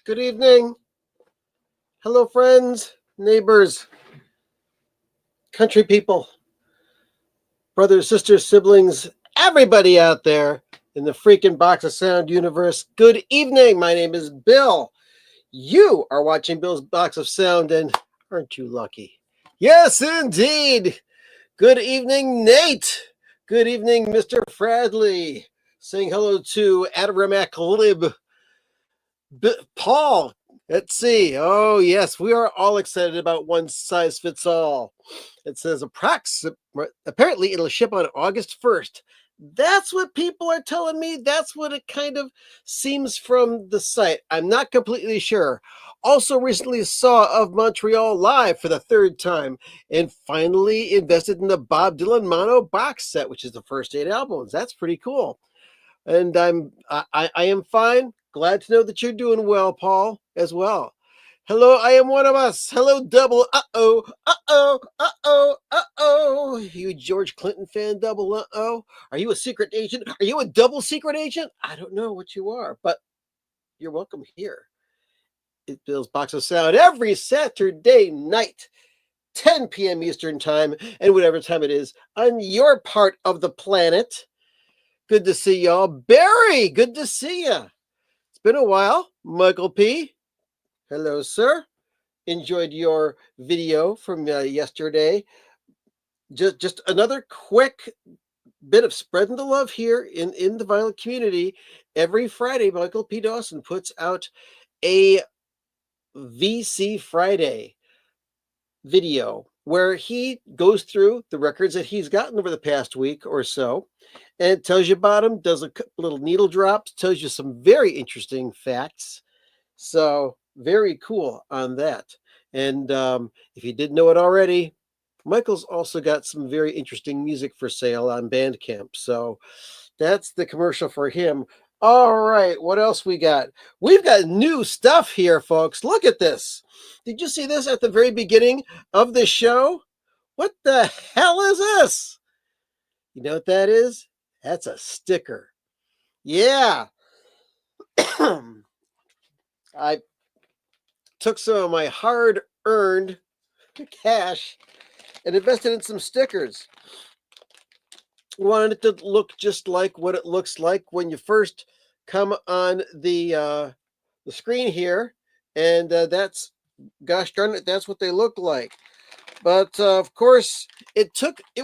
Good evening. Hello, friends, neighbors, country people, brothers, sisters, siblings, everybody out there in the freaking Box of Sound universe. Good evening. My name is Bill. You are watching Bill's Box of Sound, and aren't you lucky? Yes, indeed. Good evening, Nate. Good evening, Mr. Fradley. Saying hello to Adiramac Lib. Paul, let's see. Oh, yes, we are all excited about One Size Fits All. It says apparently it'll ship on August 1st. That's what people are telling me. That's what it kind of seems from the site. I'm not completely sure. Also, recently saw Of Montreal live for the third time and finally invested in the Bob Dylan mono box set, which is the first 8 albums. That's pretty cool. And I am fine. Glad to know that you're doing well, Paul, as well. Hello, I am one of us. Hello, double. You George Clinton fan, double. Are you a secret agent? Are you a double secret agent? I don't know what you are, but you're welcome here. It Bill's Box of Sound every Saturday night, 10 p.m. Eastern Time, and whatever time it is on your part of the planet. Good to see y'all. Barry, good to see you. It's been a while. Michael P. Hello, sir. Enjoyed your video from yesterday. Just another quick bit of spreading the love here in the vinyl community. Every Friday, Michael P. Dawson puts out a VC Friday video where he goes through the records that he's gotten over the past week or so and tells you about them, does a little needle drops, tells you some very interesting facts. So very cool on that. And if you didn't know it already, Michael's also got some very interesting music for sale on Bandcamp. So that's the commercial for him. All right, what else we got? We've got new stuff here, folks. Look at this. Did you see this at the very beginning of the show? What the hell is this? You know what that is? That's a sticker. Yeah. I took some of my hard-earned cash and invested in some stickers. Wanted it to look just like what it looks like when you first come on the screen here, and that's, gosh darn it, that's what they look like. But of course, it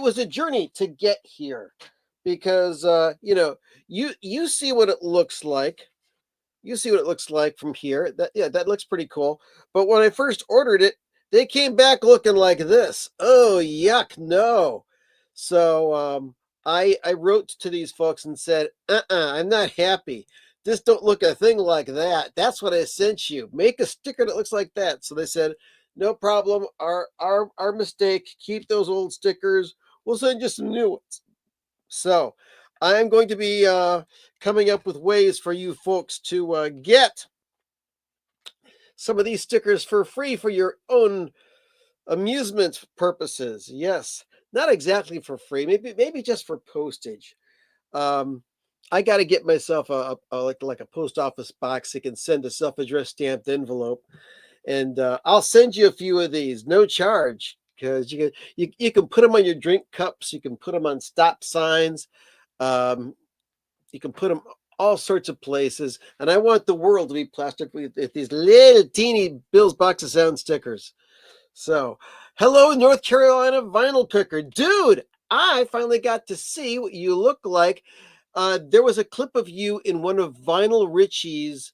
was a journey to get here, because you see what it looks like. You see what it looks like from here. That looks pretty cool. But when I first ordered it, they came back looking like this. Oh, yuck, no. So I wrote to these folks and said, I'm not happy. This don't look a thing like that. That's what I sent you. Make a sticker that looks like that. So they said, no problem. Our mistake. Keep those old stickers. We'll send you some new ones. So I'm going to be coming up with ways for you folks to get some of these stickers for free for your own amusement purposes. Yes, not exactly for free. Maybe just for postage. I got to get myself like a post office box that can send a self-addressed stamped envelope, and I'll send you a few of these, no charge, because you can put them on your drink cups, you can put them on stop signs, you can put them all sorts of places, and I want the world to be plastered with these little teeny Bill's Box of Sound stickers. So, hello, North Carolina vinyl picker. Dude, I finally got to see what you look like. There was a clip of you in one of Vinyl Richie's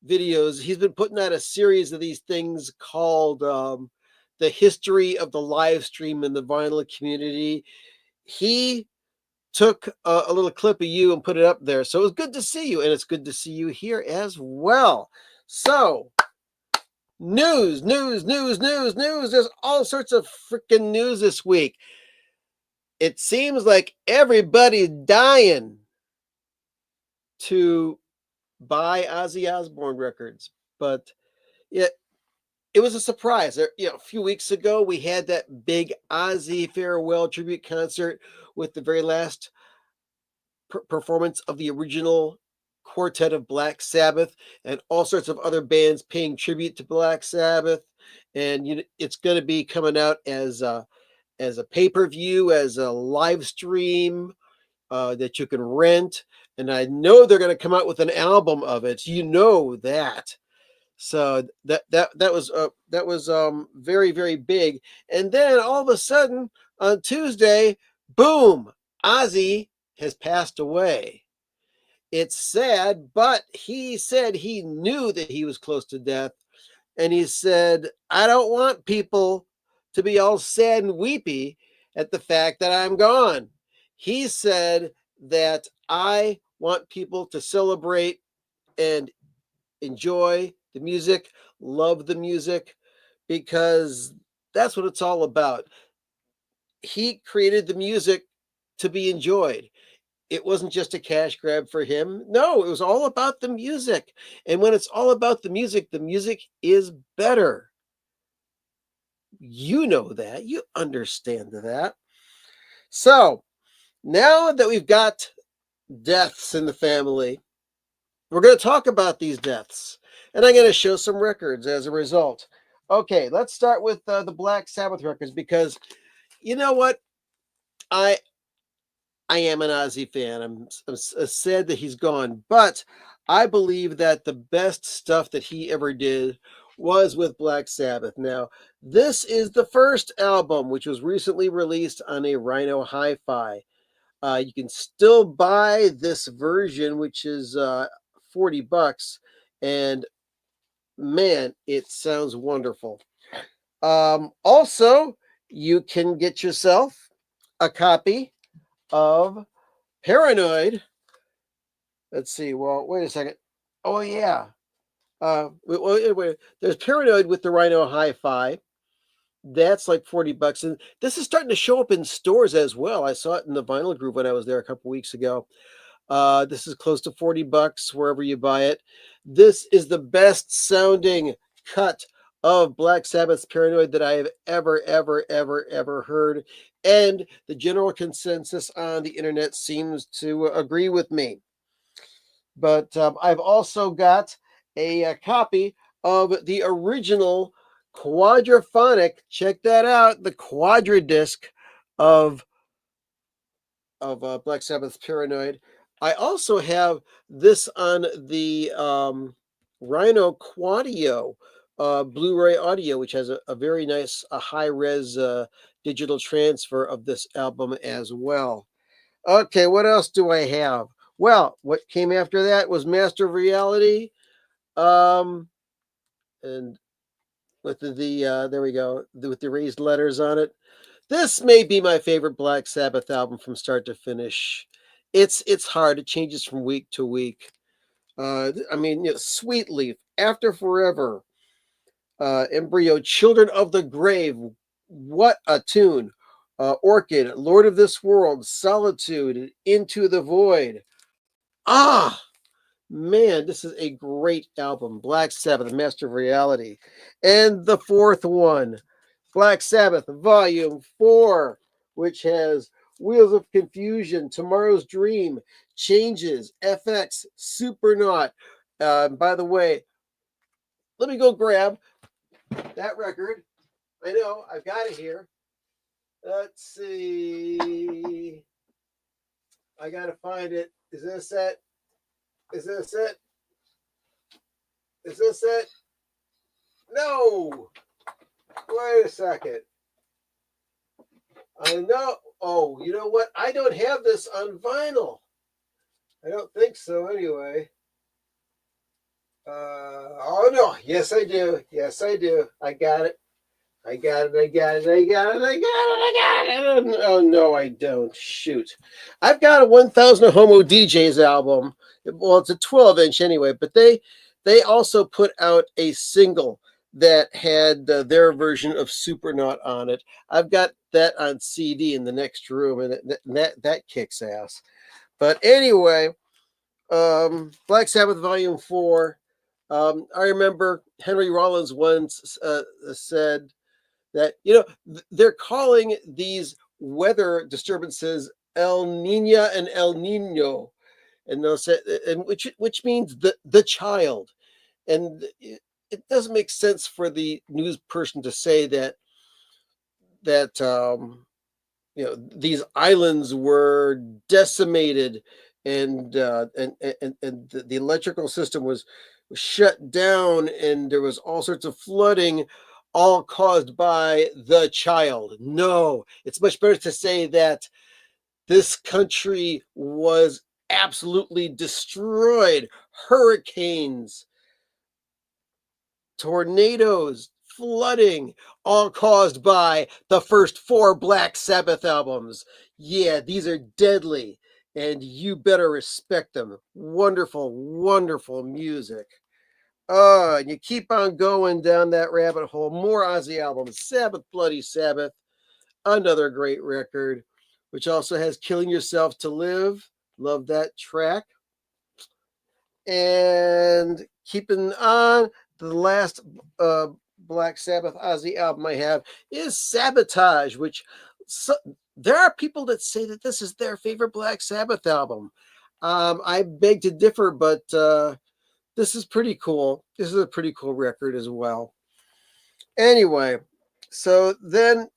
videos. He's been putting out a series of these things called The History of the Live Stream in the Vinyl Community. He took a little clip of you and put it up there. So it was good to see you, and it's good to see you here as well. So, news. There's all sorts of freaking news this week. It seems like everybody's dying to buy Ozzy Osbourne records, but it was a surprise. A few weeks ago, we had that big Ozzy farewell tribute concert with the very last performance of the original quartet of Black Sabbath and all sorts of other bands paying tribute to Black Sabbath. And it's going to be coming out as a pay-per-view, as a live stream that you can rent. And I know they're going to come out with an album of it. You know that. So that was very, very big. And then all of a sudden on Tuesday, boom, Ozzy has passed away. It's sad, but he said he knew that he was close to death. And he said, I don't want people to be all sad and weepy at the fact that I'm gone. He said that I want people to celebrate and enjoy the music, love the music, because that's what it's all about. He created the music to be enjoyed. It wasn't just a cash grab for him. No, it was all about the music. And when it's all about the music is better. You know that. You understand that. So now that we've got deaths in the family, we're going to talk about these deaths. And I'm going to show some records as a result. Okay, let's start with the Black Sabbath records, because you know what? I am an Ozzy fan. I'm sad that he's gone, but I believe that the best stuff that he ever did was with Black Sabbath. Now, this is the first album, which was recently released on a Rhino Hi-Fi. You can still buy this version, which is $40, and man, it sounds wonderful. Also, you can get yourself a copy of Paranoid. Let's see. Well, wait a second. Oh yeah. Wait, there's Paranoid with the Rhino Hi-Fi. That's like $40, and this is starting to show up in stores as well. I saw it in the vinyl group when I was there a couple weeks ago. This is close to $40 wherever you buy it. This is the best sounding cut of Black Sabbath's Paranoid that I have ever heard. And the general consensus on the internet seems to agree with me. But I've also got a copy of the original quadraphonic. Check that out, the quadradisc of Black Sabbath's Paranoid. I also have this on the Rhino Quadio Blu-ray audio, which has a very nice high-res digital transfer of this album as well. Okay, what else do I have? Well, what came after that was Master of Reality, and with the there we go, with the raised letters on it. This may be my favorite Black Sabbath album from start to finish. It's hard. It changes from week to week. I mean, Sweet Leaf, After Forever, Embryo, Children of the Grave. What a tune! Orchid, Lord of this World, Solitude, Into the Void. Ah, man, this is a great album. Black Sabbath, Master of Reality. And the fourth one, Black Sabbath, Volume 4, which has Wheels of Confusion, Tomorrow's Dream, Changes, FX, Supernaut. By the way, let me go grab that record. I know, I've got it here. Let's see. I got to find it. Is this it? Is this it? Is this it? No. Wait a second. I know. Oh, you know what? I don't have this on vinyl. I don't think so anyway. Oh no. Yes, I do. Yes, I do. I got it. I got it. I got it. I got it. I got it. I got it. Oh no, I don't. Shoot. I've got a 1000 Homo DJs album. Well, it's a 12-inch anyway, but they also put out a single that had their version of Supernaut on it. I've got that on CD in the next room, and that kicks ass. But anyway, Black Sabbath Volume 4. I remember Henry Rollins once said that, they're calling these weather disturbances El Nina and El Nino. and they'll say, and which means the child, and it doesn't make sense for the news person to say that these islands were decimated, and the electrical system was shut down, and there was all sorts of flooding, all caused by the child. No, it's much better to say that this country was absolutely destroyed. Hurricanes, tornadoes, flooding, all caused by the first 4 Black Sabbath albums. Yeah, these are deadly, and you better respect them. Wonderful, wonderful music. And you keep on going down that rabbit hole. More Ozzy albums. Sabbath, Bloody Sabbath, another great record, which also has Killing Yourself to Live. Love that track. And keeping on, the last Black Sabbath Ozzy album I have is Sabotage, which there are people that say that this is their favorite Black Sabbath album. I beg to differ, but this is pretty cool. This is a pretty cool record as well. Anyway, so then,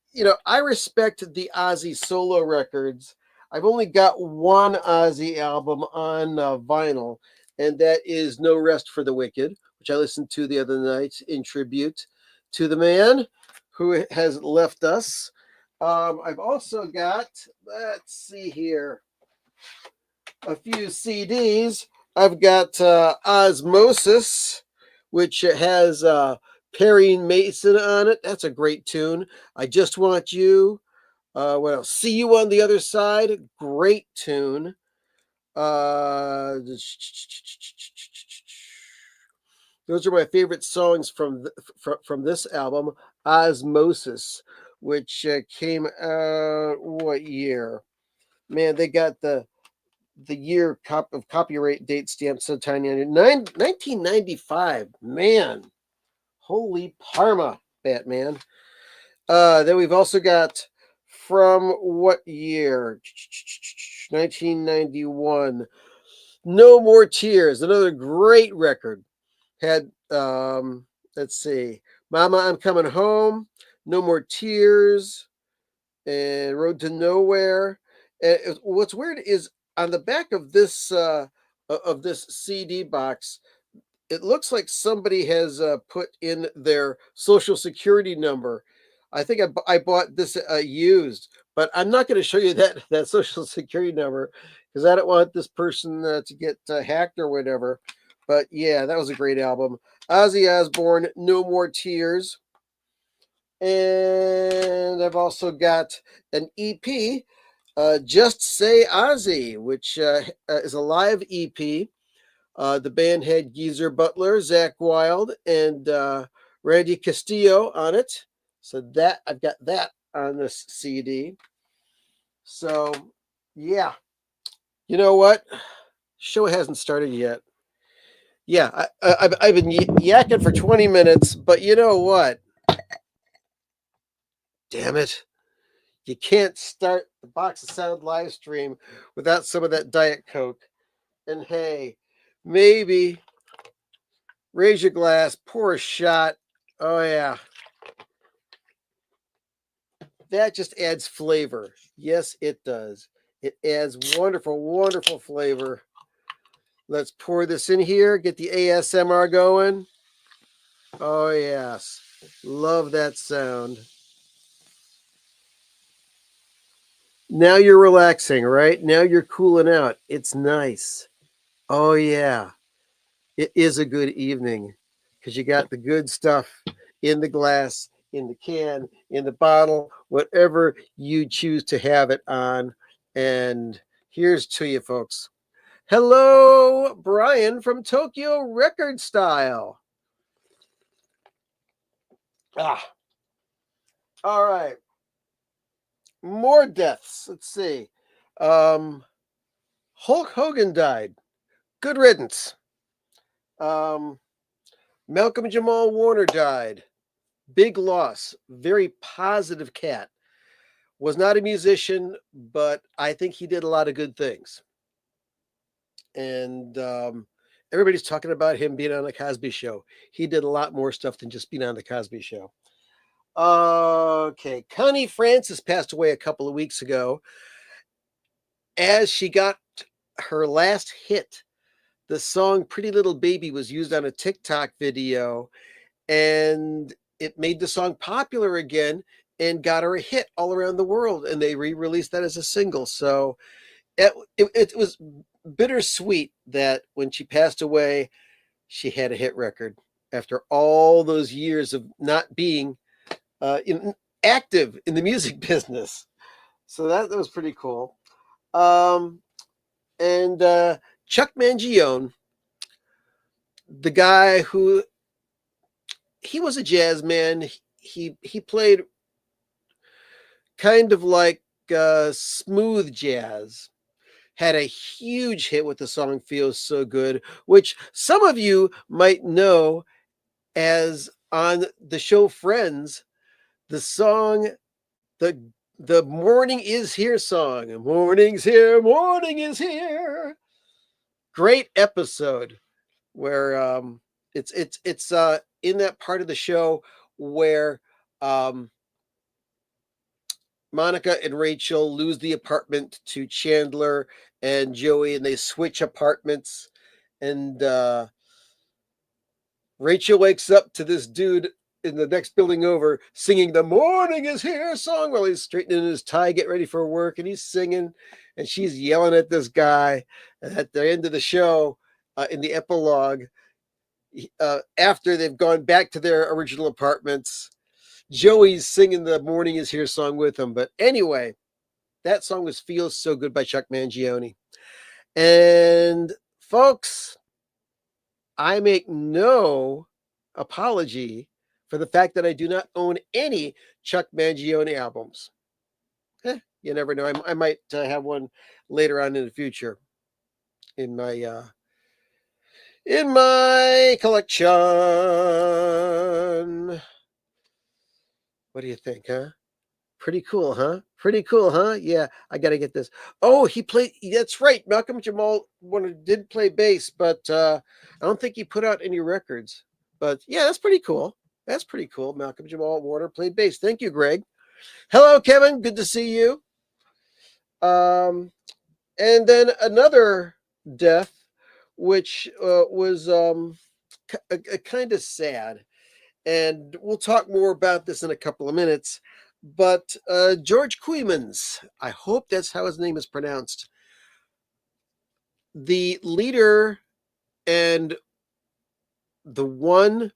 I respect the Ozzy solo records. I've only got one Ozzy album on vinyl, and that is No Rest for the Wicked, which I listened to the other night in tribute to the man who has left us. I've also got, let's see here, a few CDs. I've got Osmosis, which has Perry Mason on it. That's a great tune. I Just Want You. What else? See You on the Other Side. Great tune. Those are my favorite songs from this album, Osmosis, which came out what year? Man, they got the year of copyright date stamped so tiny on it. 1995. Man, holy Parma, Batman. Then we've also got from what year? 1991. No More Tears, another great record. Had let's see, Mama, I'm Coming Home, No More Tears, and Road to Nowhere. And what's weird is on the back of this CD box, it looks like somebody has put in their social security number. I think I bought this used, but I'm not going to show you that social security number because I don't want this person to get hacked or whatever. But yeah, that was a great album. Ozzy Osbourne, No More Tears. And I've also got an EP, Just Say Ozzy, which is a live EP. The band had Geezer Butler, Zach Wilde, and Randy Castillo on it. So that I've got that on this CD. So yeah, you know what? Show hasn't started yet. Yeah, I've been yakking for 20 minutes, but you know what? Damn it. You can't start the Box of Sound live stream without some of that Diet Coke. And hey, maybe raise your glass, pour a shot. Oh, yeah. That just adds flavor. Yes, it does. It adds wonderful, wonderful flavor. Let's pour this in here, get the ASMR going. Oh, yes. Love that sound. Now you're relaxing, right? Now you're cooling out. It's nice. Oh, yeah. It is a good evening because you got the good stuff in the glass, in the can, in the bottle, whatever you choose to have it on. And here's to you, folks. Hello, Brian from Tokyo Record Style. All right. More deaths. Let's see. Hulk Hogan died. Good riddance. Malcolm Jamal Warner died. Big loss. Very positive cat. Was not a musician, but I think he did a lot of good things. and everybody's talking about him being on the Cosby Show. He did a lot more stuff than just being on the Cosby Show. Okay, Connie Francis passed away a couple of weeks ago. As she got her last hit, the song Pretty Little Baby was used on a TikTok video, and it made the song popular again and got her a hit all around the world. And they re-released that as a single. So it was bittersweet that when she passed away, she had a hit record after all those years of not being active in the music business. So that was pretty cool. And Chuck Mangione, the guy who he was a jazz man. He played kind of like smooth jazz. Had a huge hit with the song "Feels So Good," which some of you might know as on the show Friends, the song the "Morning Is Here" song. Morning's here, morning is here. Great episode where it's in that part of the show where Monica and Rachel lose the apartment to Chandler and Joey, and they switch apartments. And Rachel wakes up to this dude in the next building over singing the "Morning Is Here" song while he's straightening his tie, get ready for work, and he's singing, and she's yelling at this guy. And at the end of the show, in the epilogue, after they've gone back to their original apartments, Joey's singing the "Morning Is Here" song with him. But anyway, that song was "Feels So Good" by Chuck Mangione. And folks, I make no apology for the fact that I do not own any Chuck Mangione albums. You never know. I might have one later on in the future in my collection. What do you think, huh? Pretty cool, huh? Pretty cool, huh? Yeah, I got to get this. Oh, he played. That's right. Malcolm Jamal did play bass, but I don't think he put out any records. But yeah, that's pretty cool. That's pretty cool. Malcolm Jamal Warner played bass. Thank you, Greg. Hello, Kevin. Good to see you. And then another death, which was kind of sad. And we'll talk more about this in a couple of minutes. But George Kooymans, I hope that's how his name is pronounced, the leader and the one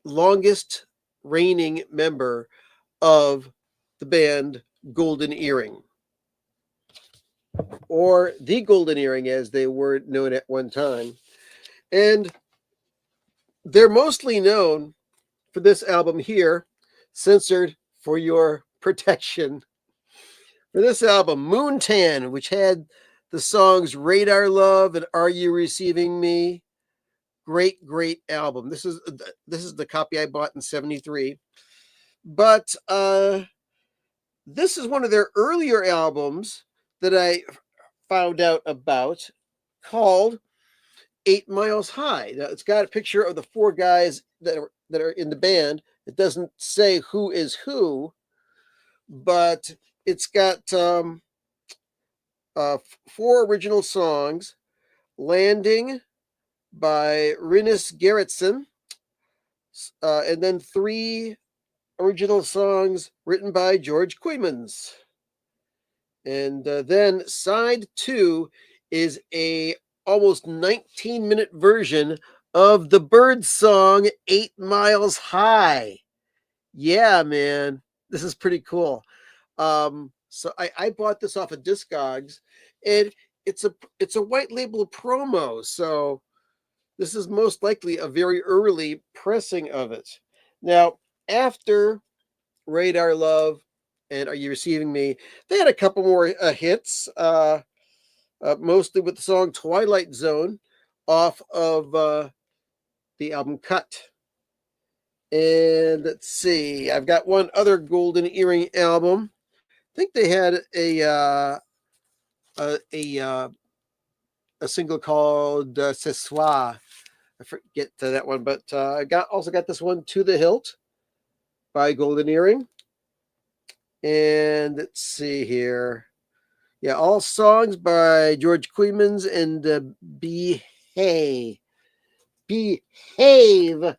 longest reigning member of the band Golden Earring, or the Golden Earring as they were known at one time. And they're mostly known for this album here, censored for your protection. For this album, Moontan, which had the songs Radar Love and Are You Receiving Me? Great album. This is the copy I bought in 73. But this is one of their earlier albums that I found out about, called 8 Miles High. Now, it's got a picture of the four guys that are in the band. It doesn't say who is who, but it's got 4 original songs: Landing by Rinus Gerritsen, and then 3 original songs written by George Kooymans. And then side 2 is a almost 19-minute version of the Byrds song 8 Miles High. Yeah, man, this is pretty cool. So I bought this off of Discogs, and it's a white label promo. So this is most likely a very early pressing of it. Now, after Radar Love and Are You Receiving Me, they had a couple more hits, mostly with the song Twilight Zone off of the album Cut. And let's see, I've got one other Golden Earring album. I think they had a a single called Ce Soir. I forget that one, but I also got this one, To the Hilt by Golden Earring. And let's see here. Yeah, all songs by George Kooymans and Behave. Behave.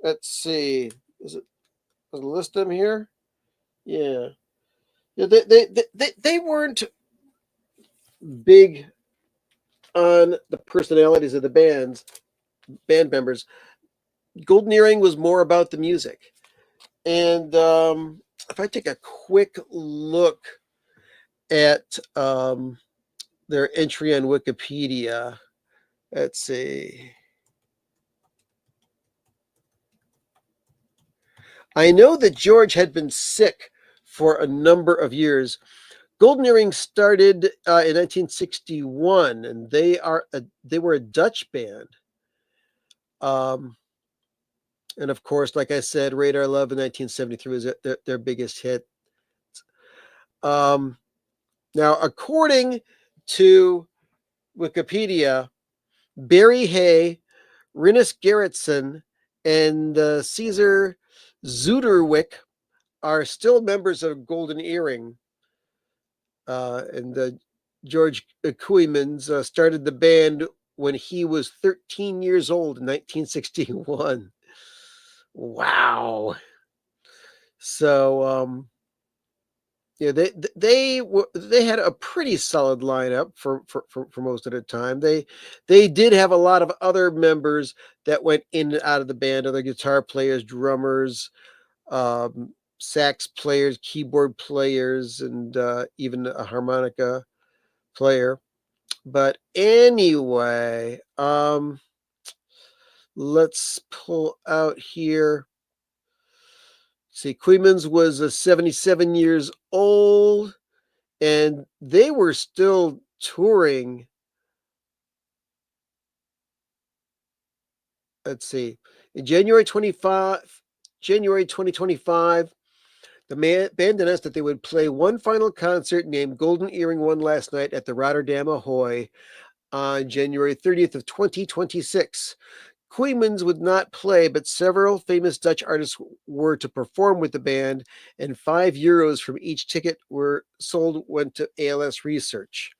Let's see. Is it? Does it list them here? Yeah. Yeah, they weren't big on the personalities of the band members. Golden Earring was more about the music. And if I take a quick look at their entry on Wikipedia, let's see. I know that George had been sick for a number of years. Golden Earring started in 1961, and they were a Dutch band. And of course, like I said, Radar Love in 1973 was their biggest hit. Now, according to Wikipedia, Barry Hay, Rinus Gerritsen, and Caesar Zuderwick are still members of Golden Earring. And George Kooymans started the band when he was 13 years old in 1961. Wow. So yeah, they had a pretty solid lineup for most of the time. They did have a lot of other members that went in and out of the band, other guitar players, drummers, sax players, keyboard players, and even a harmonica player. But anyway, let's pull out here. See, Kooymans was 77 years old, and they were still touring. Let's see, in January 2025, the band announced that they would play one final concert named Golden Earring One Last Night at the Rotterdam Ahoy on January 30th of 2026. Kooymans would not play, but several famous Dutch artists were to perform with the band, and €5 from each ticket were sold went to ALS Research.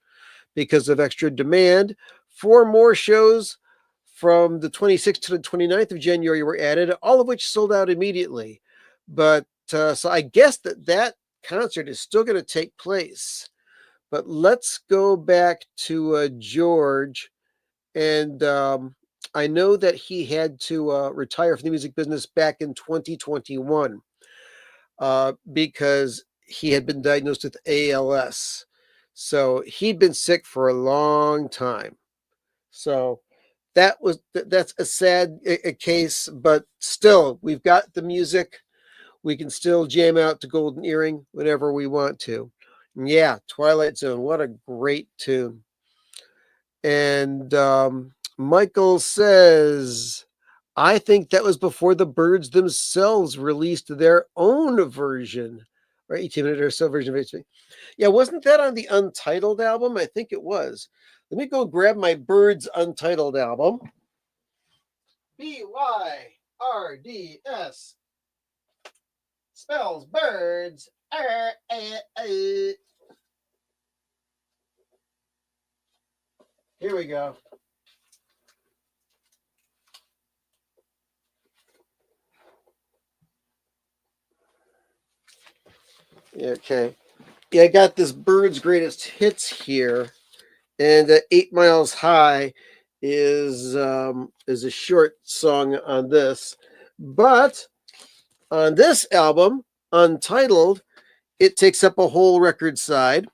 Because of extra demand, 4 more shows from the 26th to the 29th of January were added, all of which sold out immediately. But so I guess that concert is still going to take place. But let's go back to George. And I know that he had to retire from the music business back in 2021 because he had been diagnosed with ALS. So he'd been sick for a long time. So that's a sad case, but still, we've got the music. We can still jam out to Golden Earring whenever we want to. And yeah, Twilight Zone, what a great tune. And Michael says, I think that was before the Byrds themselves released their own version, or 18-minute or so version of HP. Yeah, wasn't that on the Untitled album? I think it was. Let me go grab my Byrds Untitled album. BYRDS spells birds. Here we go. Okay. Yeah, I got this Bird's Greatest Hits here, and 8 Miles High is a short song on this, but on this album, Untitled, it takes up a whole record side.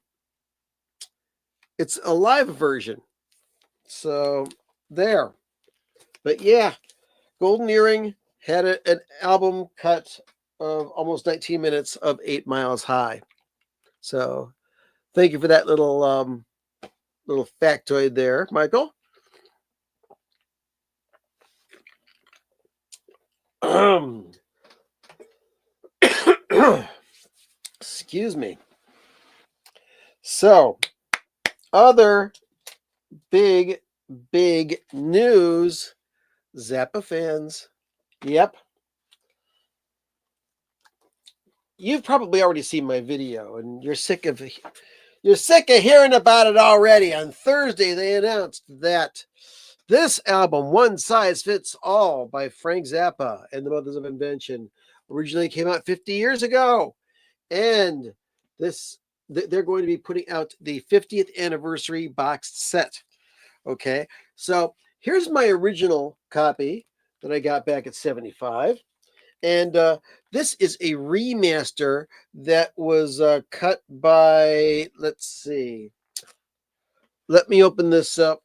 It's a live version, so there. But yeah, Golden Earring had an album cut of almost 19 minutes of 8 Miles High. So thank you for that little factoid there, Michael. Excuse me. So, other big, big news, Zappa fans. Yep. You've probably already seen my video and you're sick of hearing about it already. On Thursday, they announced that this album, One Size Fits All by Frank Zappa and the Mothers of Invention, originally came out 50 years ago. And they're going to be putting out the 50th anniversary boxed set. Okay, so here's my original copy that I got back at 75. And this is a remaster that was cut by, let's see, let me open this up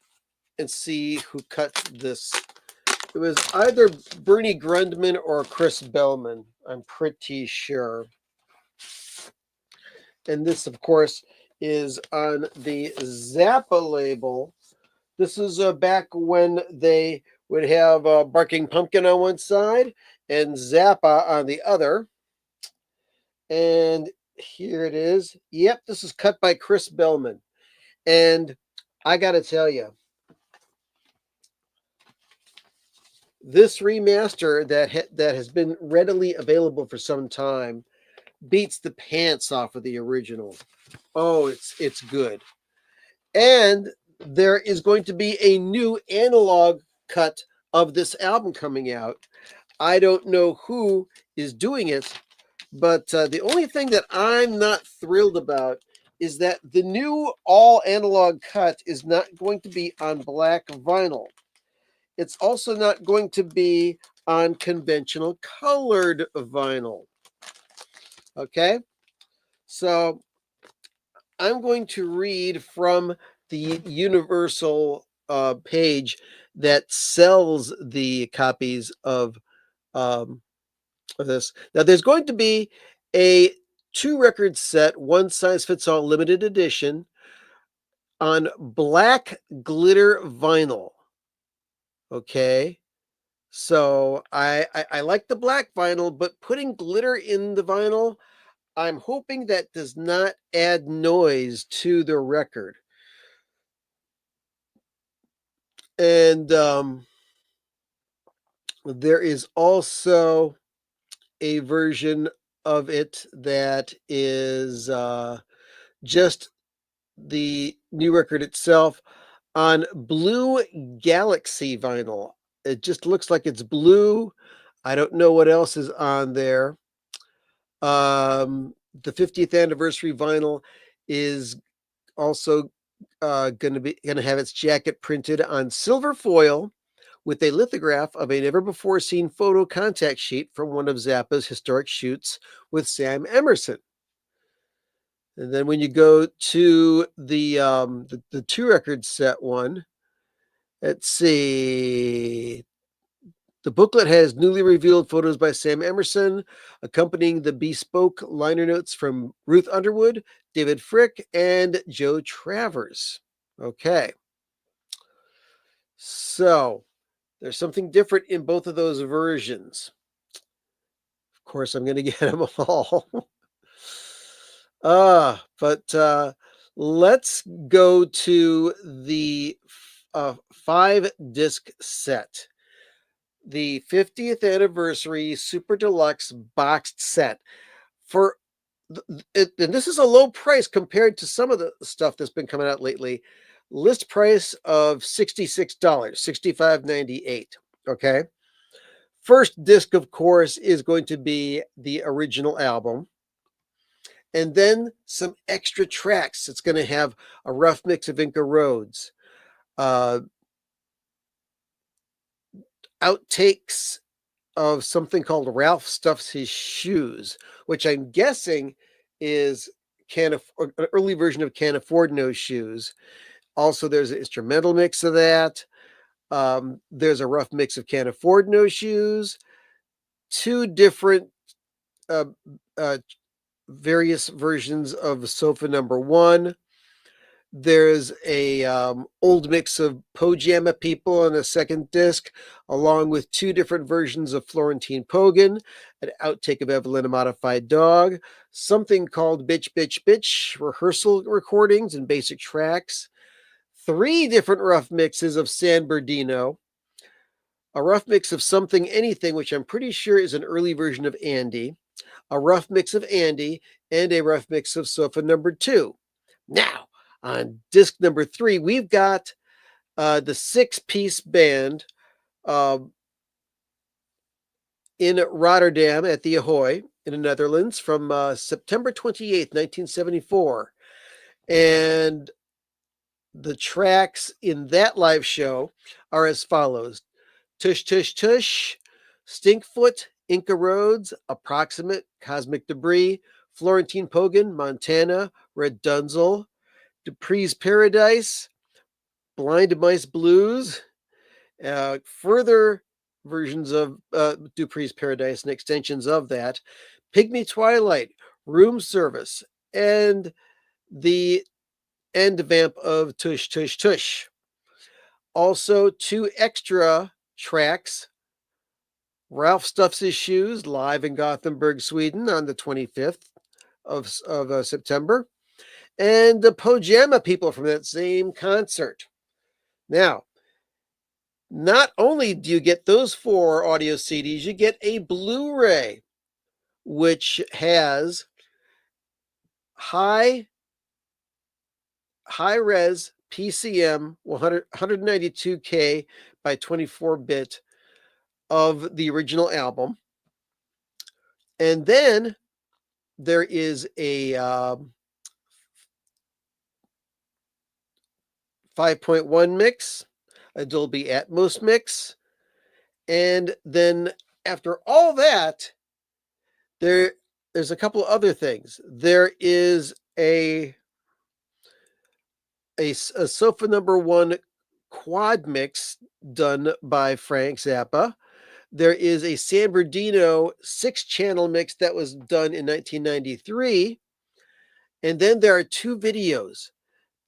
and see who cut this. It was either Bernie Grundman or Chris Bellman, I'm pretty sure. And this, of course, is on the Zappa label. This is back when they would have Barking Pumpkin on one side and Zappa on the other. And here it is. Yep, this is cut by Chris Bellman. And I got to tell you, this remaster that has been readily available for some time beats the pants off of the original. Oh, it's good. And there is going to be a new analog cut of this album coming out. I don't know who is doing it, but the only thing that I'm not thrilled about is that the new all analog cut is not going to be on black vinyl. It's also not going to be on conventional colored vinyl. Okay, so I'm going to read from the Universal page that sells the copies of this. Now, there's going to be a 2-record set, One Size Fits All limited edition on black glitter vinyl. Okay. So I like the black vinyl, but putting glitter in the vinyl, I'm hoping that does not add noise to the record. And there is also a version of it that is just the new record itself on blue Galaxy vinyl. It just looks like it's blue. I don't know what else is on there. The 50th anniversary vinyl is also going to have its jacket printed on silver foil with a lithograph of a never before seen photo contact sheet from one of Zappa's historic shoots with Sam Emerson. And then when you go to the 2-record set one, let's see. The booklet has newly revealed photos by Sam Emerson, accompanying the bespoke liner notes from Ruth Underwood, David Frick, and Joe Travers. Okay. So there's something different in both of those versions. Of course, I'm going to get them all. But let's go to the 5-disc set. The 50th anniversary Super Deluxe boxed set for and this is a low price compared to some of the stuff that's been coming out lately. List price of $66, $65.98. Okay. First disc, of course, is going to be the original album. And then some extra tracks. It's going to have a rough mix of Inca Roads, outtakes of something called Ralph Stuffs His Shoes, which I'm guessing is an early version of Can't Afford No Shoes. Also, there's an instrumental mix of that. There's a rough mix of Can't Afford No Shoes. 2 different various versions of Sofa Number 1. There's a old mix of Pojama People on a second disc, along with 2 different versions of Florentine Pogan, an outtake of Evelyn, a Modified Dog, something called Bitch, Bitch, Bitch, rehearsal recordings and basic tracks, 3 different rough mixes of San Bernardino, a rough mix of Something Anything, which I'm pretty sure is an early version of Andy, a rough mix of Andy, and a rough mix of Sofa number 2. Now, on disc number 3, we've got the 6-piece band in Rotterdam at the Ahoy in the Netherlands from September 28th, 1974. And the tracks in that live show are as follows: Tush Tush Tush, Stinkfoot, Inca Roads, Approximate, Cosmic Debris, Florentine Pogan, Montana, Red Dunzel, Dupree's Paradise, Blind Mice Blues, further versions of Dupree's Paradise and extensions of that, Pygmy Twilight, Room Service, and the end vamp of Tush Tush Tush. Also, 2 extra tracks: Ralph Stuffs His Shoes live in Gothenburg, Sweden on the 25th of September, and the Pojama People from that same concert. Now, not only do you get those 4 audio CDs, you get a Blu-ray, which has high res PCM 192K by 24-bit of the original album. And then there is a 5.1 mix, a Dolby Atmos mix, and then after all that, there's a couple other things. There is a Sofa number 1 quad mix done by Frank Zappa. There is a San Bernardino 6-channel mix that was done in 1993. And then there are 2 videos.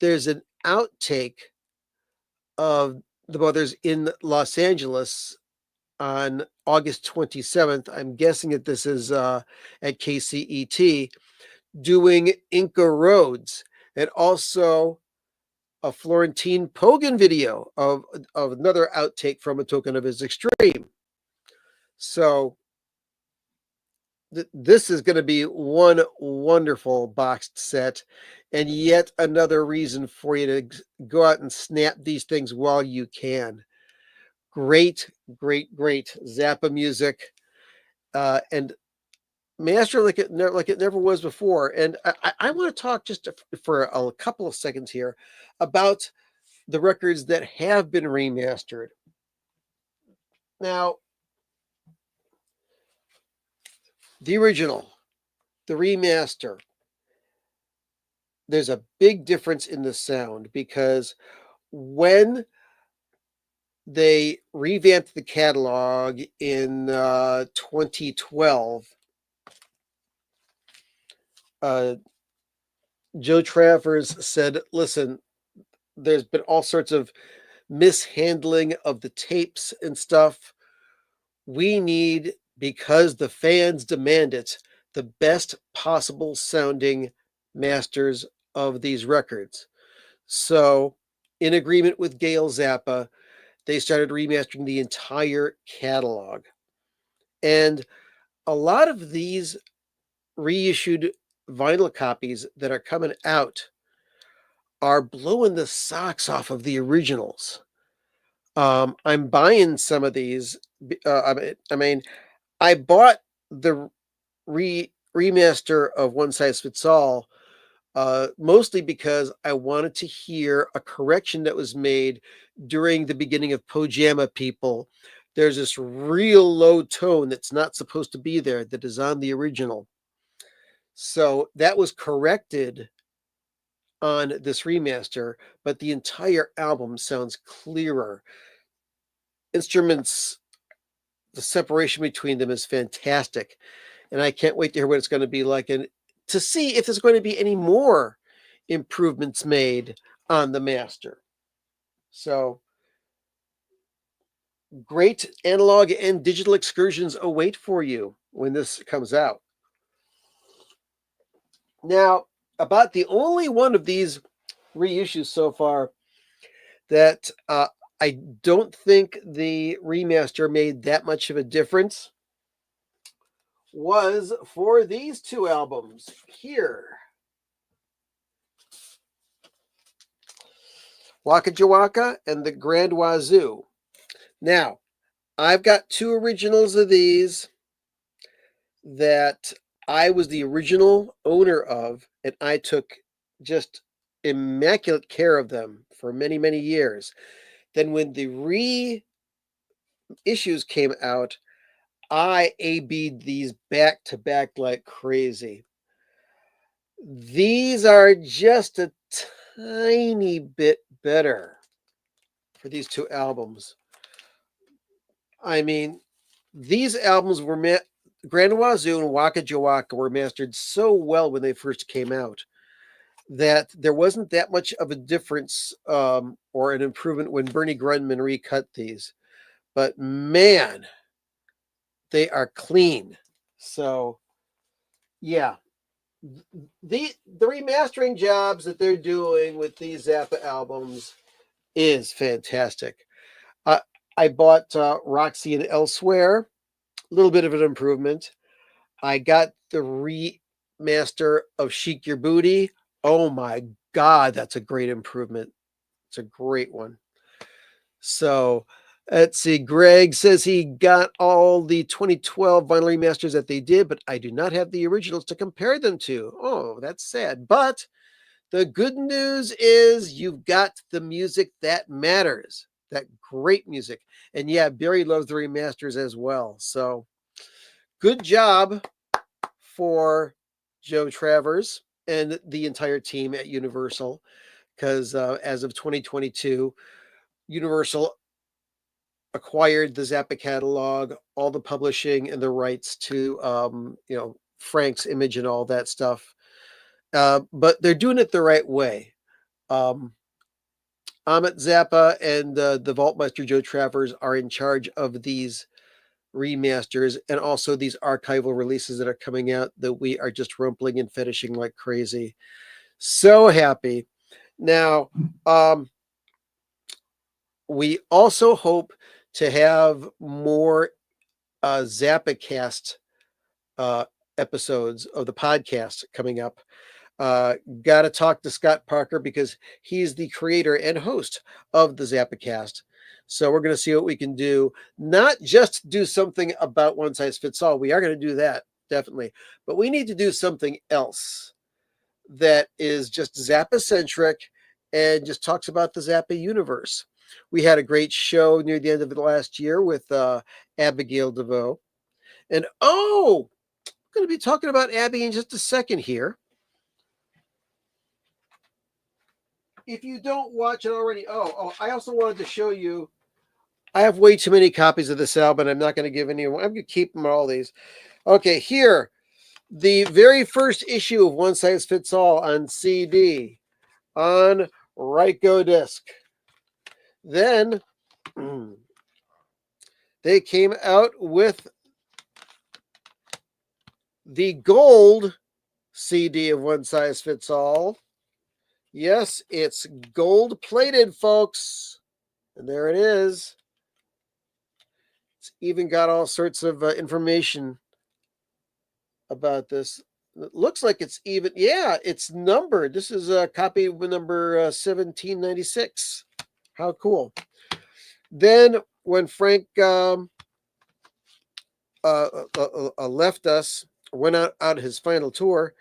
There's an outtake of the Brothers in Los Angeles on August 27th. I'm guessing that this is at KCET, doing Inca Roads, and also a Florentine Pogan video of another outtake from A Token of His Extreme. So this is going to be one wonderful boxed set, and yet another reason for you to go out and snap these things while you can. Great, great, great Zappa music, and master like it never was before. And I want to talk just for a couple of seconds here about the records that have been remastered. Now, the original, the remaster, there's a big difference in the sound, because when they revamped the catalog in 2012, Joe Travers said, listen, there's been all sorts of mishandling of the tapes and stuff. We need, because the fans demand it, the best possible sounding masters of these records. So, in agreement with Gail Zappa, they started remastering the entire catalog. And a lot of these reissued vinyl copies that are coming out are blowing the socks off of the originals. I'm buying some of these. I mean, I bought the remaster of One Size Fits All mostly because I wanted to hear a correction that was made during the beginning of Pojama People. There's this real low tone that's not supposed to be there that is on the original. So that was corrected on this remaster, but the entire album sounds clearer. Instruments, the separation between them is fantastic, and I can't wait to hear what it's going to be like, and to see if there's going to be any more improvements made on the master. So great analog and digital excursions await for you when this comes out. Now, about the only one of these reissues so far that I don't think the remaster made that much of a difference was for these two albums here. Waka Jawaka and the Grand Wazoo. Now, I've got two originals of these that I was the original owner of, and I took just immaculate care of them for many, many years. Then when the reissues came out, I AB'd these back to back like crazy. These are just a tiny bit better for these two albums. I mean, these albums were Grand Wazoo and Waka Jawaka were mastered so well when they first came out that there wasn't that much of a difference or an improvement when Bernie Grundman recut these. But man, they are clean. So, yeah, the remastering jobs that they're doing with these Zappa albums is fantastic. Uh, I bought Roxy and Elsewhere, a little bit of an improvement. I got the remaster of Chic Your Booty. Oh my God, that's a great improvement. It's a great one. So let's see. Greg says he got all the 2012 vinyl remasters that they did, but I do not have the originals to compare them to. Oh, that's sad. But the good news is you've got the music that matters, that great music. And yeah, Barry loves the remasters as well. So good job for Joe Travers and the entire team at Universal, because as of 2022, Universal acquired the Zappa catalog, all the publishing and the rights to Frank's image and all that stuff. But they're doing it the right way. Amit Zappa and the Vaultmeister Joe Travers are in charge of these remasters and also these archival releases that are coming out that we are just rumpling and fetishing like crazy. So happy. Now, we also hope to have more Zappa cast episodes of the podcast coming up. Got to talk to Scott Parker because he's the creator and host of the Zappa cast. So we're going to see what we can do. Not just do something about One Size Fits All. We are going to do that, definitely. But we need to do something else that is just Zappa centric and just talks about the Zappa universe. We had a great show near the end of the last year with Abigail DeVoe. And I'm going to be talking about Abby in just a second here. If you don't watch it already, I also wanted to show you. I have way too many copies of this album. I'm not going to give any. I'm going to keep them all these. Okay, here, the very first issue of One Size Fits All on CD on Ryko disc. Then they came out with the gold CD of One Size Fits All. Yes, it's gold plated, folks. And there it is. It's even got all sorts of information about this. It looks like it's even, it's numbered. This is a copy number 1796. How cool. Then when Frank left us, went out his final tour,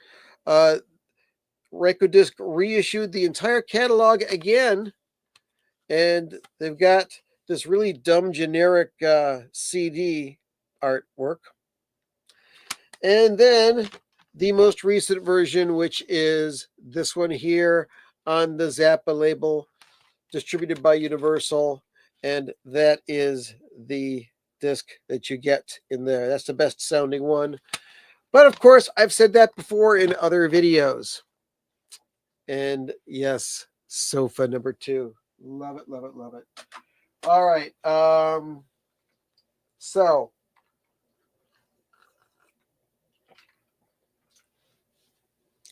Rykodisc reissued the entire catalog again, and they've got this really dumb generic CD artwork. And then the most recent version, which is this one here on the Zappa label, distributed by Universal, and that is the disc that you get in there. That's the best sounding one. But of course, I've said that before in other videos. And yes, Sofa number 2. Love it, love it, love it. All right. So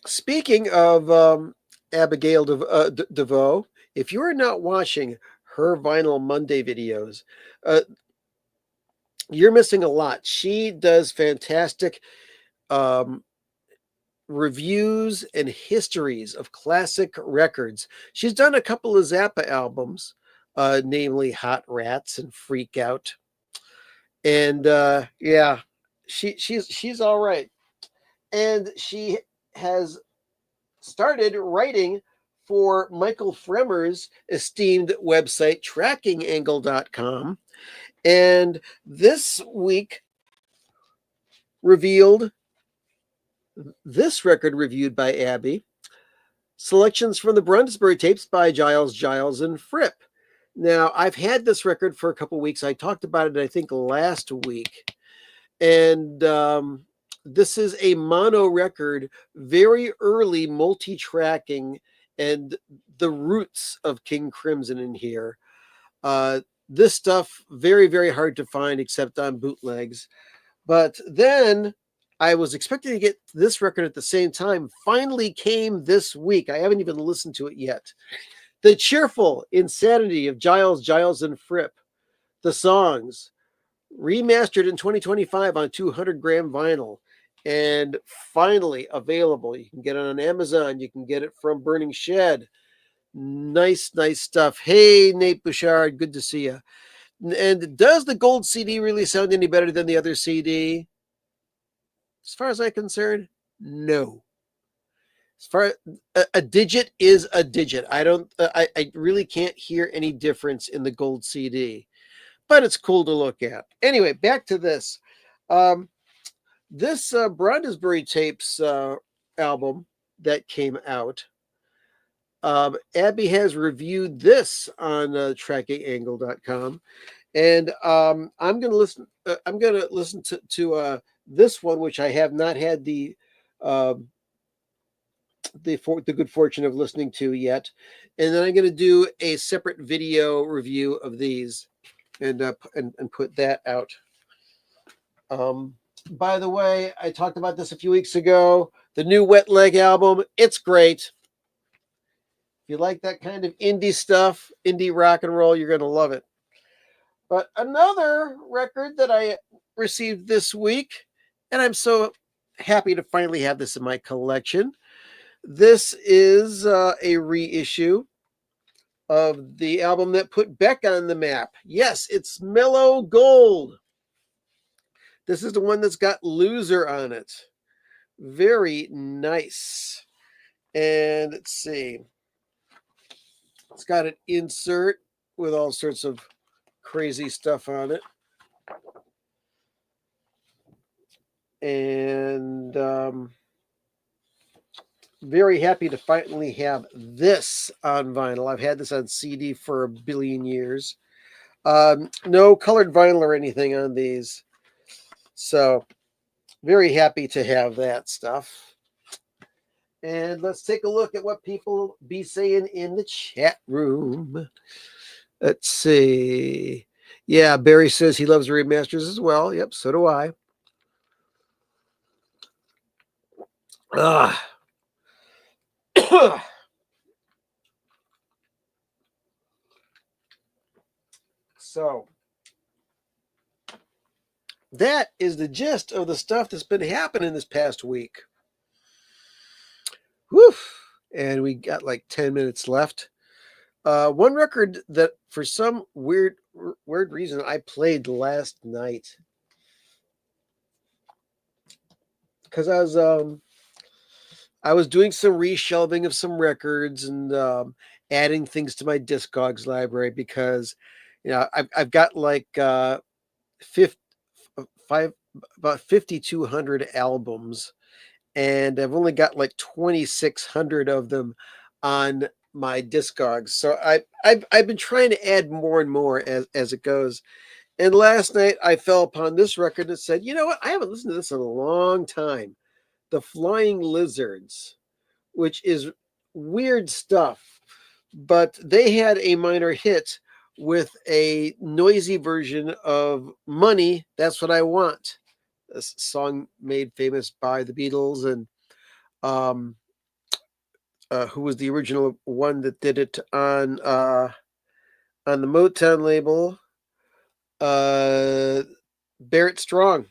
speaking of Abigail DeVoe, If you are not watching her Vinyl Monday videos, uh, you're missing a lot. She does fantastic um, reviews and histories of classic records. She's done a couple of Zappa albums, namely Hot Rats and Freak Out. And yeah, she's all right. And she has started writing for Michael Fremer's esteemed website, trackingangle.com. And this week revealed this record reviewed by Abby, selections from the Brunsbury tapes by Giles and Fripp. Now, I've had this record for a couple weeks. I talked about it, I think, last week. And this is a mono record, very early multi-tracking, and the roots of King Crimson in here. This stuff, very, very hard to find except on bootlegs. But then I was expecting to get this record at the same time. Finally came this week. I haven't even listened to it yet. The Cheerful Insanity of Giles and Fripp. The songs, remastered in 2025 on 200-gram vinyl, and finally available. You can get it on Amazon. You can get it from Burning Shed. Nice stuff. Hey, Nate Bouchard, good to see you. And does the gold CD really sound any better than the other CD? As far as I'm concerned, no. As far as a digit is a digit. I really can't hear any difference in the gold CD, but it's cool to look at. Anyway, back to this. This Brondesbury Tapes album that came out. Abby has reviewed this on trackingangle.com, and I'm going to listen. I'm going to listen to this one, which I have not had the good fortune of listening to yet, and then I'm going to do a separate video review of these, and put that out. By the way, I talked about this a few weeks ago. The new Wet Leg album, it's great. If you like that kind of indie stuff, indie rock and roll, you're going to love it. But another record that I received this week, and I'm so happy to finally have this in my collection. This is a reissue of the album that put Beck on the map. Yes, it's Mellow Gold. This is the one that's got Loser on it. Very nice. And let's see. It's got an insert with all sorts of crazy stuff on it. And very happy to finally have this on vinyl. I've had this on CD for a billion years. No colored vinyl or anything on these. So very happy to have that stuff. And let's take a look at what people be saying in the chat room. Let's see. Yeah, Barry says he loves remasters as well. Yep, so do I. So that is the gist of the stuff that's been happening this past week. Whew. And we got like 10 minutes left. One record that for some weird reason I played last night, because I was doing some reshelving of some records and adding things to my Discogs library, because I've got like about 5,200 albums, and I've only got like 2,600 of them on my Discogs. So I've been trying to add more and more as it goes. And last night I fell upon this record and said, you know what? I haven't listened to this in a long time. The Flying Lizards, which is weird stuff, but they had a minor hit with a noisy version of Money, That's What I Want, a song made famous by the Beatles and who was the original one that did it on the Motown label, Barrett Strong.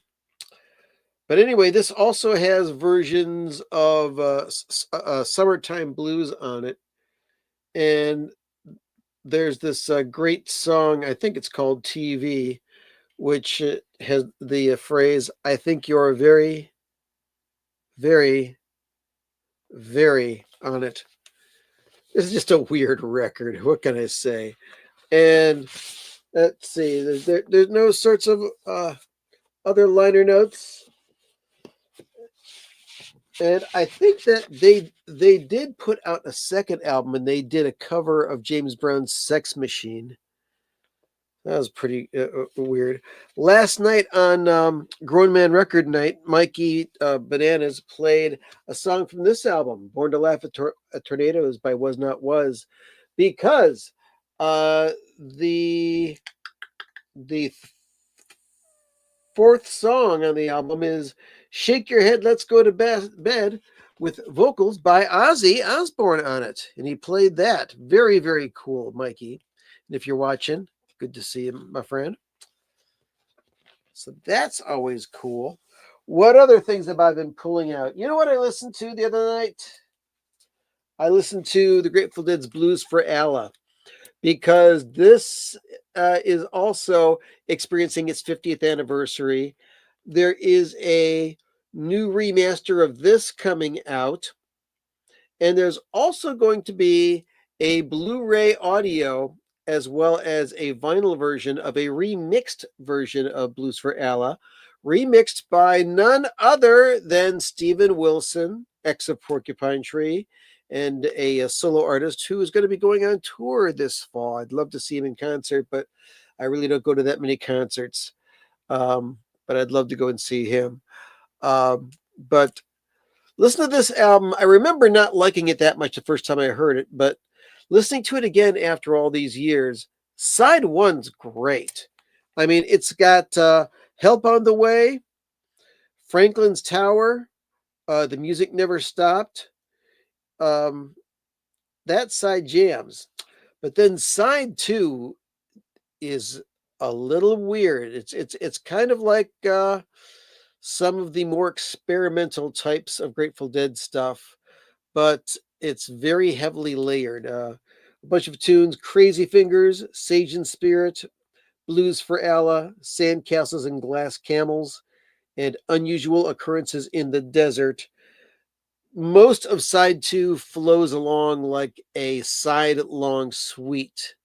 But anyway, this also has versions of Summertime Blues on it. And there's this great song, I think it's called TV, which has the phrase, I think you're very, very, very on it. This is just a weird record. What can I say? And let's see, there's no sorts of other liner notes. And I think that they did put out a second album, and they did a cover of James Brown's Sex Machine. That was pretty weird. Last night on Grown Man Record Night, Mikey Bananas played a song from this album, Born to Laugh at Tornadoes by Was Not Was, because the fourth song on the album is Shake Your Head, Let's Go to Bed, with vocals by Ozzy Osbourne on it. And he played that. Very, very cool, Mikey. And if you're watching, good to see you, my friend. So that's always cool. What other things have I been pulling out? You know what I listened to the other night? I listened to the Grateful Dead's Blues for Allah, because this is also experiencing its 50th anniversary. There is a new remaster of this coming out, and there's also going to be a Blu-ray audio as well as a vinyl version of a remixed version of Blues for Allah, remixed by none other than Steven Wilson, ex of Porcupine Tree, and a solo artist who is going to be going on tour this fall. I'd love to see him in concert, but I really don't go to that many concerts. But I'd love to go and see him. But listen to this album. I remember not liking it that much the first time I heard it, but listening to it again after all these years, side one's great. I mean, it's got Help on the Way, Franklin's Tower, The Music Never Stopped. That side jams. But then side two is a little weird. It's kind of like some of the more experimental types of Grateful Dead stuff, but it's very heavily layered. A bunch of tunes: Crazy Fingers, Sage and Spirit, Blues for Allah, Sandcastles and Glass Camels, and Unusual Occurrences in the Desert. Most of side two flows along like a side-long suite,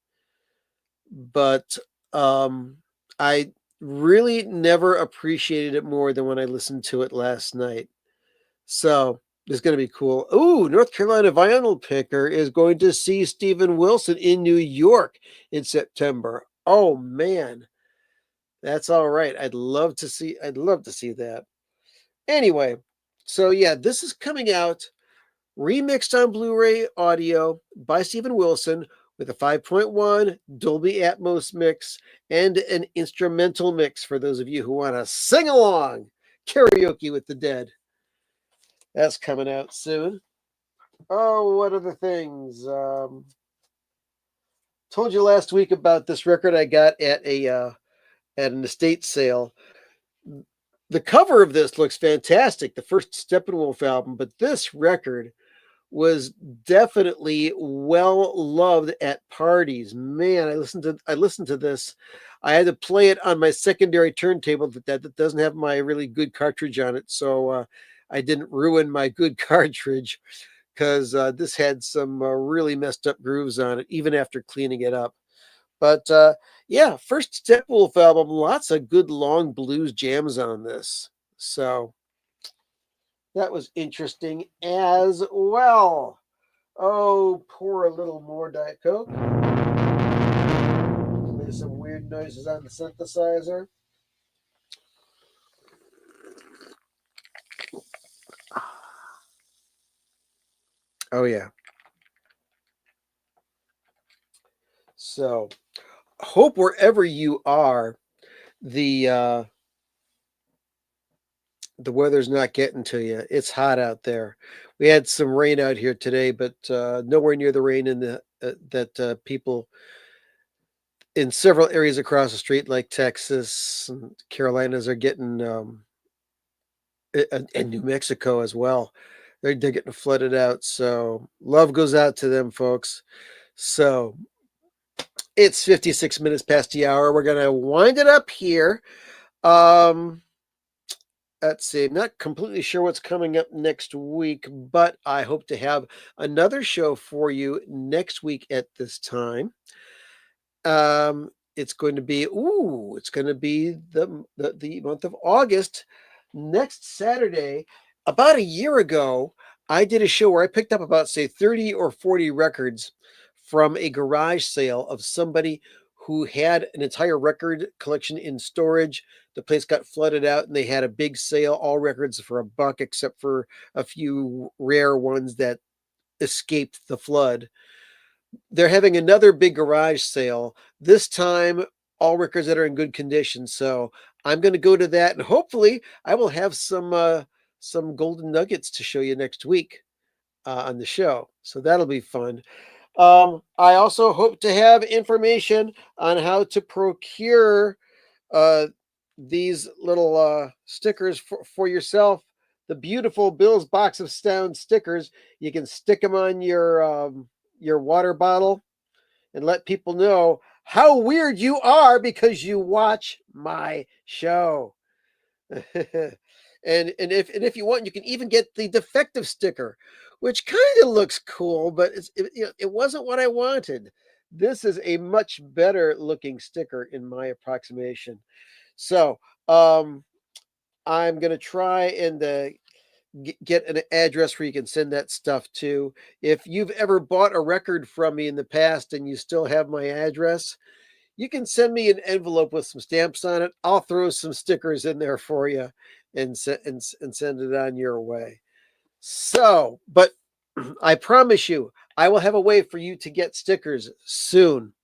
but I really never appreciated it more than when I listened to it last night. So it's going to be cool. Ooh, North Carolina Vinyl Picker is going to see Steven Wilson in New York in September. Oh man, that's all right. I'd love to see that. Anyway, so yeah, this is coming out remixed on Blu-ray audio by Steven Wilson with a 5.1 Dolby Atmos mix and an instrumental mix for those of you who want to sing along, karaoke with the Dead. That's coming out soon. Oh, what other things? Told you last week about this record I got at an estate sale. The cover of this looks fantastic, the first Steppenwolf album, but this record was definitely well loved at parties. Man, I listened to this. I had to play it on my secondary turntable that doesn't have my really good cartridge on it, so I didn't ruin my good cartridge, because this had some really messed up grooves on it, even after cleaning it up. But yeah, first Steppenwolf album, lots of good long blues jams on this. So that was interesting as well. Oh, pour a little more Diet Coke. There's some weird noises on the synthesizer. Oh, yeah. So, hope wherever you are, the the weather's not getting to you. It's hot out there. We had some rain out here today, but nowhere near the rain in that people in several areas across the street, like Texas and Carolinas, are getting, and New Mexico as well. They're getting flooded out. So love goes out to them, folks. So it's 56 minutes past the hour. We're gonna wind it up here. Um, let's see. I'm not completely sure what's coming up next week, but I hope to have another show for you next week at this time. It's going to be the month of August. Next Saturday, about a year ago, I did a show where I picked up about, say, 30 or 40 records from a garage sale of somebody who had an entire record collection in storage. The place got flooded out and they had a big sale, all records for $1, except for a few rare ones that escaped the flood. They're having another big garage sale, this time all records that are in good condition. So I'm going to go to that, and hopefully I will have some golden nuggets to show you next week on the show. So that'll be fun. I also hope to have information on how to procure uh, these little stickers for yourself. The beautiful Bill's Box of Sound stickers. You can stick them on your water bottle and let people know how weird you are because you watch my show. and if you want, you can even get the defective sticker, which kind of looks cool, but it wasn't what I wanted. This is a much better looking sticker in my approximation. So I'm gonna try and get an address where you can send that stuff to. If you've ever bought a record from me in the past and you still have my address, you can send me an envelope with some stamps on it. I'll throw some stickers in there for you and send it on your way. So, but I promise you, I will have a way for you to get stickers soon.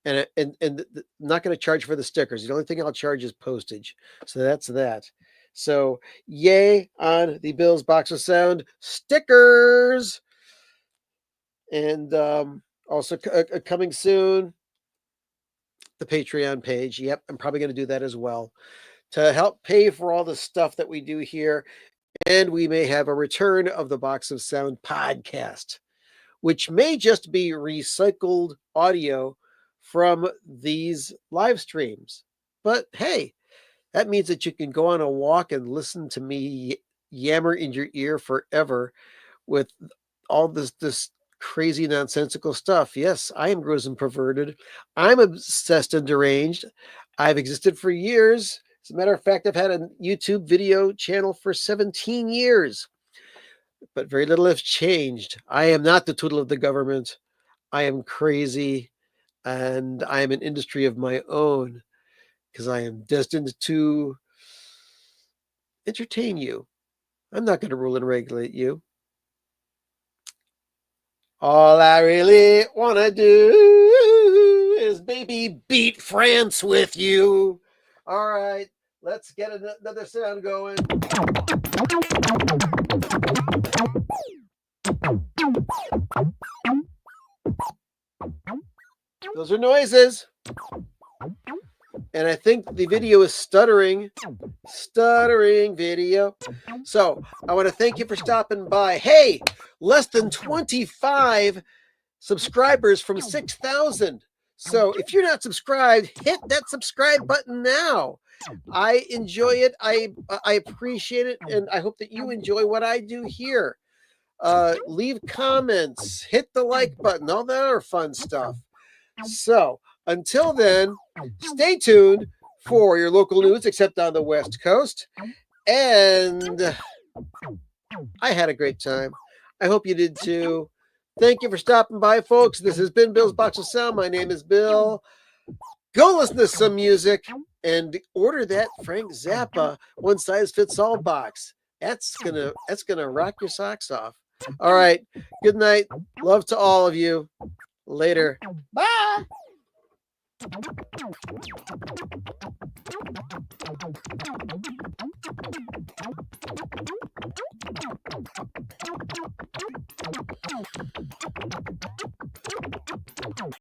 And I'm not going to charge for the stickers. The only thing I'll charge is postage. So that's that. So yay on the Bill's Box of Sound stickers. And also coming soon, the Patreon page. Yep, I'm probably going to do that as well to help pay for all the stuff that we do here. And we may have a return of the Box of Sound podcast, which may just be recycled audio from these live streams. But hey, that means that you can go on a walk and listen to me yammer in your ear forever with all this crazy nonsensical stuff. Yes, I am gross and perverted. I'm obsessed and deranged. I've existed for years. As a matter of fact, I've had a YouTube video channel for 17 years, but very little has changed. I am not the tool of the government. I am crazy, and I am an industry of my own because I am destined to entertain you. I'm not going to rule and regulate you. All I really want to do is maybe beat France with you. All right, let's get another sound going. Those are noises. And I think the video is stuttering video. So I want to thank you for stopping by. Hey, less than 25 subscribers from 6,000. So if you're not subscribed, hit that subscribe button now. I enjoy it. I appreciate it. And I hope that you enjoy what I do here. Leave comments, hit the like button, all that other fun stuff. So until then, stay tuned for your local news, except on the West Coast. And I had a great time. I hope you did too. Thank you for stopping by, folks. This has been Bill's Box of Sound. My name is Bill. Go listen to some music and order that Frank Zappa one size fits all box. That's gonna rock your socks off. All right. Good night. Love to all of you. Later. Bye.